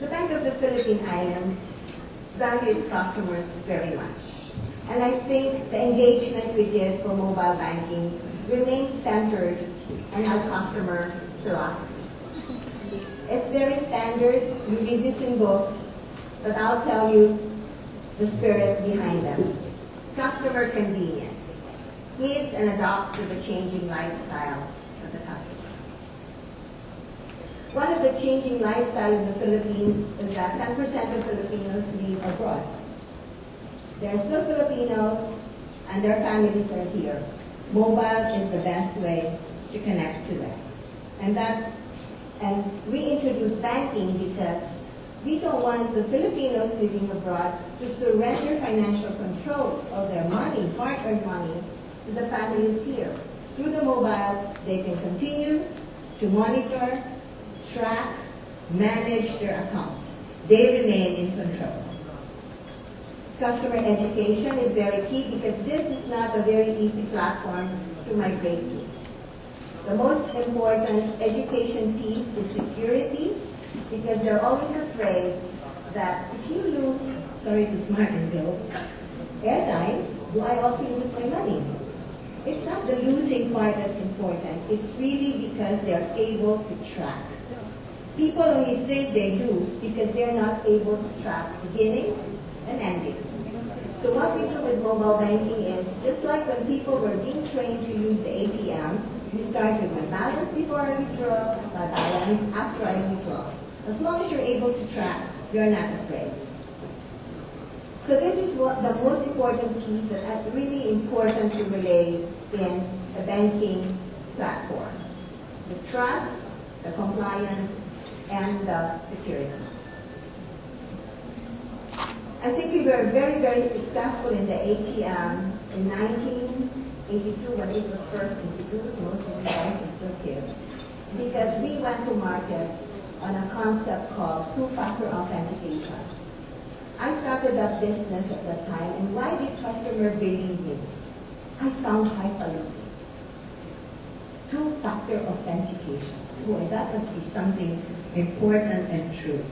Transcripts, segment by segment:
The Bank of the Philippine Islands value its customers very much. And I think the engagement we did for mobile banking remains centered on our customer philosophy. It's very standard. You read this in books, but I'll tell you the spirit behind them. Customer convenience. Needs and adapt to the changing lifestyle of the customer. One of the changing lifestyle in the Philippines is that 10% of Filipinos live abroad. There are still Filipinos and their families are here. Mobile is the best way to connect to them. And we introduced banking because we don't want the Filipinos living abroad to surrender financial control of their money, hard-earned money, to the families here. Through the mobile, they can continue to monitor, track, manage their accounts. They remain in control. Customer education is very key because this is not a very easy platform to migrate to. The most important education piece is security, because they're always afraid that if you lose, sorry to smarten Bill, airtime, do I also lose my money? It's not the losing part that's important. It's really because they're able to track. People only think they lose because they're not able to track beginning and ending. So what we do with mobile banking is, just like when people were being trained to use the ATM, you start with my balance before I withdraw, my balance after I withdraw. As long as you're able to track, you're not afraid. So this is what the most important piece that is really important to relay in a banking platform. The trust, the compliance, and the security. I think we were very, very successful in the ATM in 1982 when it was first introduced. Most of you guys are still kids. Because we went to market on a concept called two-factor authentication. I started that business at that time, and why did customer believe me? I sound highfalutin. Two-factor authentication. Boy, that must be something important and true.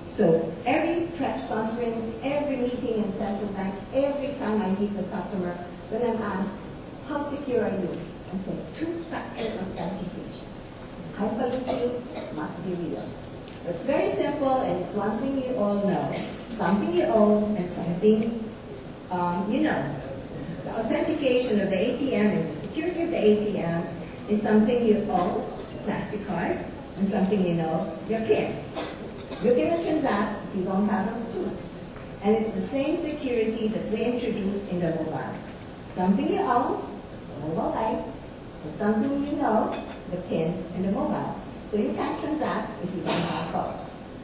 So every press conference, every meeting in central bank, every time I meet the customer, when I'm asked, how secure are you? I say, two-factor authentication. Highfalutin must be real. It's very simple, and it's one thing you all know. Something you own and something you know. The authentication of the ATM and the security of the ATM is something you own, plastic card, and something you know, your PIN. You cannot transact if you don't have those two. And it's the same security that we introduced in the mobile. Something you own, the mobile bank, and something you know, the PIN and the mobile. So you can't transact if you don't have both.